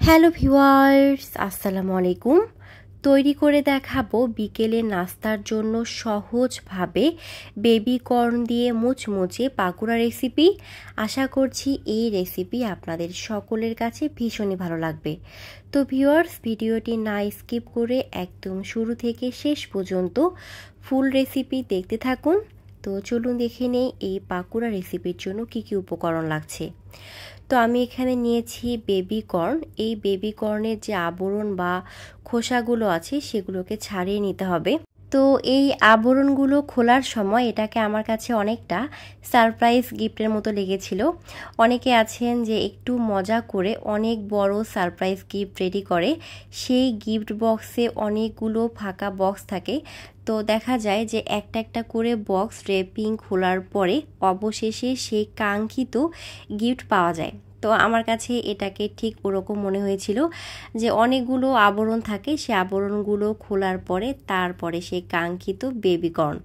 Hello viewers, আসসালামু আলাইকুম। তৈরি করে দেখাবো বিকেলে নাস্তার জন্য সহজভাবে বেবি কর্ন দিয়ে মুচমুচে পাকোড়া রেসিপি। আশা করছি এই রেসিপি আপনাদের সকলের কাছে ভীষণই ভালো লাগবে। তো ভিউয়ার্স, ভিডিওটি না স্কিপ করে একদম শুরু থেকে শেষ পর্যন্ত ফুল রেসিপি দেখতে থাকুন। তো চলুন দেখে নেই এই পাকোড়া রেসিপির জন্য কি কি উপকরণ লাগছে। তো আমি এখানে নিয়েছি বেবি কর্ন। এই বেবি কর্নের যে আবরণ বা খোসাগুলো আছে সেগুলোকে ছাড়িয়ে নিতে হবে। তো এই আবরণগুলো খোলার সময় এটাকে আমার কাছে অনেকটা সারপ্রাইজ গিফটের মতো লেগেছিল। অনেকে আছেন যে একটু মজা করে অনেক বড় সারপ্রাইজ গিফট রেডি করে, সেই গিফট বক্সে অনেকগুলো ফাঁকা বক্স থাকে। তো দেখা যায় যে একটা একটা করে বক্স র্যাপিং খোলার পরে অবশেষে সেই কাঙ্ক্ষিত গিফট পাওয়া যায়। তো আমার কাছে এটাকে ঠিক ওরকম মনে হয়েছিল যে অনেকগুলো আবরণ থাকে, সে আবরণগুলো খোলার পরে তারপরে সেই কাঙ্ক্ষিত বেবি কর্ন।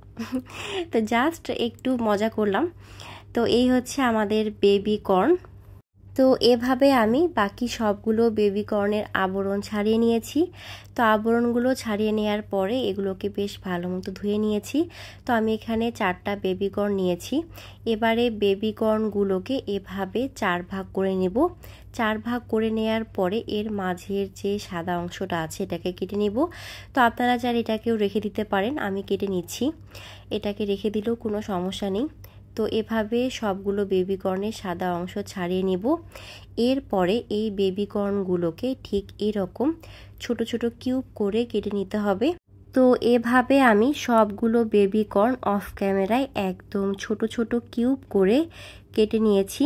তো জাস্ট একটু মজা করলাম। তো এই হচ্ছে আমাদের বেবি কর্ন। তো এভাবে আমি বাকি সবগুলো বেবি কর্নের আবরণ ছাড়িয়ে নিয়েছি। তো আবরণগুলো ছাড়িয়ে নেওয়ার পরে এগুলোকে বেশ ভালো মতো ধুয়ে নিয়েছি। তো আমি এখানে 4টা বেবি কর্ন নিয়েছি। এবারে বেবি কর্নগুলোকে এভাবে 4 ভাগ করে নেব। 4 ভাগ করে নেওয়ার পরে এর মাঝের যে সাদা অংশটা আছে এটাকে কেটে নেব। তো আপনারা চাইলে এটাকেও রেখে দিতে পারেন, আমি কেটে নিচ্ছি। এটাকে রেখে দিলেও কোনো সমস্যা নেই। তো এভাবে সবগুলো বেবি কর্নের সাদা অংশ ছাড়িয়ে নেব। এরপরে এই বেবি কর্নগুলোকে ঠিক এরকম ছোট ছোট কিউব করে কেটে নিতে হবে। তো এভাবে আমি সবগুলো বেবি কর্ন অফ ক্যামেরায় একদম ছোট ছোট কিউব করে কেটে নিয়েছি।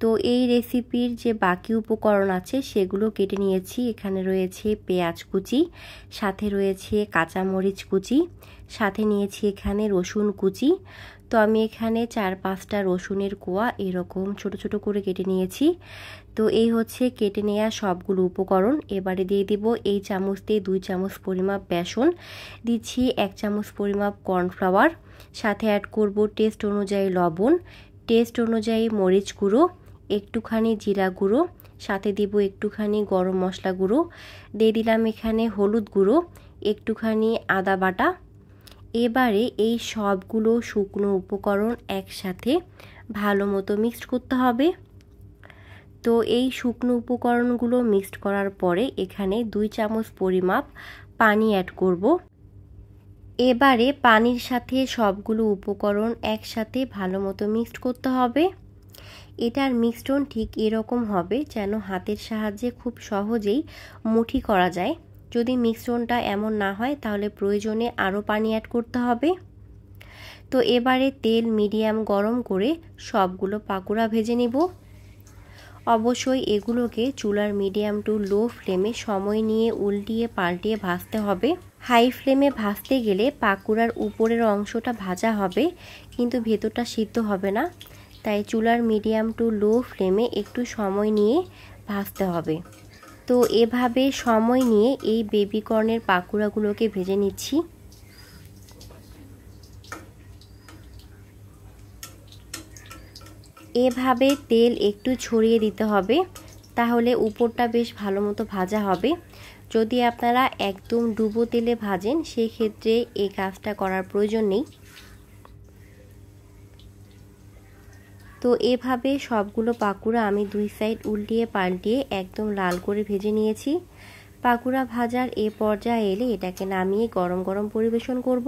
তো এই রেসিপির যে বাকি উপকরণ আছে সেগুলো কেটে নিয়েছি। এখানে রয়েছে পেঁয়াজ কুচি, সাথে রয়েছে কাঁচামরিচ কুচি, সাথে নিয়েছি এখানে রসুন কুচি। তো আমি এখানে 4-5টা রসুনের কোয়া এরকম ছোট ছোট করে কেটে নিয়েছি। তো এই হচ্ছে কেটে নেওয়া সবগুলো উপকরণ। এবারে দিয়ে দিব এই চামচ দিয়ে 2 চামচ পরিমাপ বেসন, দিচ্ছি 1 চামচ পরিমাপ কর্নফ্লাওয়ার, সাথে অ্যাড করব টেস্ট অনুযায়ী লবণ, টেস্ট অনুযায়ী মরিচ গুঁড়ো, একটুখানি জিরা গুঁড়ো, সাথে দিব একটুখানি গরম মশলা গুঁড়ো, দিয়ে দিলাম এখানে হলুদ গুঁড়ো, একটুখানি আদা বাটা। এবারে এই সবগুলো শুকনো উপকরণ একসাথে ভালো মতো মিক্সড করতে হবে। তো এই শুকনো উপকরণগুলো মিক্সড করার পরে এখানে 2 চামচ পরিমাপ পানি অ্যাড করব। এবারে পানির সাথে সবগুলো উপকরণ একসাথে ভালো মতো মিক্সড করতে হবে। এটার মিশ্রণ ঠিক এরকম হবে যেন হাতের সাহায্যে খুব সহজেই মুঠি করা যায়। যদি মিশ্রণটা এমন না হয় তাহলে প্রয়োজনে আরও পানি অ্যাড করতে হবে। তো এবারে তেল মিডিয়াম গরম করে সবগুলো পাকোড়া ভেজে নেব। অবশ্যই এগুলোকে চুলার মিডিয়াম টু লো ফ্লেমে সময় নিয়ে উল্টিয়ে পাল্টিয়ে ভাজতে হবে। হাই ফ্লেমে ভাজতে গেলে পাকোড়ার উপরের অংশটা ভাজা হবে কিন্তু ভেতরটা সিদ্ধ হবে না, তাই চুলার মিডিয়াম টু লো ফ্লেমে একটু সময় নিয়ে ভাজতে হবে। তো এভাবে সময় নিয়ে এই বেবি কর্নের পাকোড়াগুলোকে ভেজে নিচ্ছি। এভাবে তেল একটু ছড়িয়ে দিতে হবে, তাহলে উপরটা বেশ ভালো মতো ভাজা হবে। যদি আপনারা একদম ডুবো তেলে ভাজেন সেই ক্ষেত্রে এই কাজটা করার প্রয়োজন নেই। তো এভাবে সবগুলো পাকোড়া আমি 2 সাইড উল্টিয়ে পাল্টিয়ে একদম লাল করে ভেজে নিয়েছি। পাকোড়া ভাজার এ পর্যায়ে এলে এটাকে নামিয়ে গরম গরম পরিবেশন করব।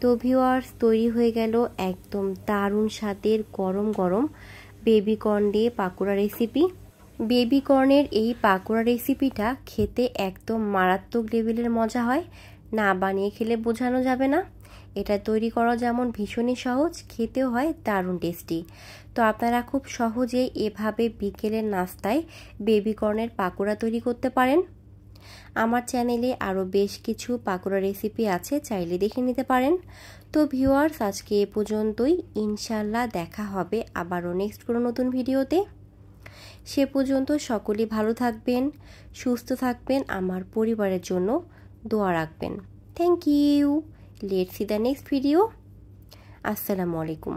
তো ভিউয়ার্স, তৈরি হয়ে গেল একদম দারুণ স্বাদের গরম গরম বেবি কর্ন দিয়ে পাকোড়া রেসিপি। বেবি কর্নের এই পাকোড়া রেসিপিটা খেতে একদম মারাত্মক লেভেলের মজা হয়, না বানিয়ে খেলে বোঝানো যাবে না। এটা তৈরি করা যেমন ভীষণই সহজ, খেতেও হয় দারুণ টেস্টি। তো আপনারা খুব সহজেই এভাবে বিকেলের নাস্তায় বেবি কর্নের পাকোড়া তৈরি করতে পারেন। আমার চ্যানেলে আরও বেশ কিছু পাকোড়া রেসিপি আছে, চাইলে দেখে নিতে পারেন। তো ভিউয়ার্স, আজকে এ পর্যন্তই। ইনশাল্লাহ দেখা হবে আবারও নেক্সট কোনো নতুন ভিডিওতে। সে পর্যন্ত সকলেই ভালো থাকবেন, সুস্থ থাকবেন, আমার পরিবারের জন্য দোয়া রাখবেন। Thank you. Let's see the next video. আসসালামু আলাইকুম।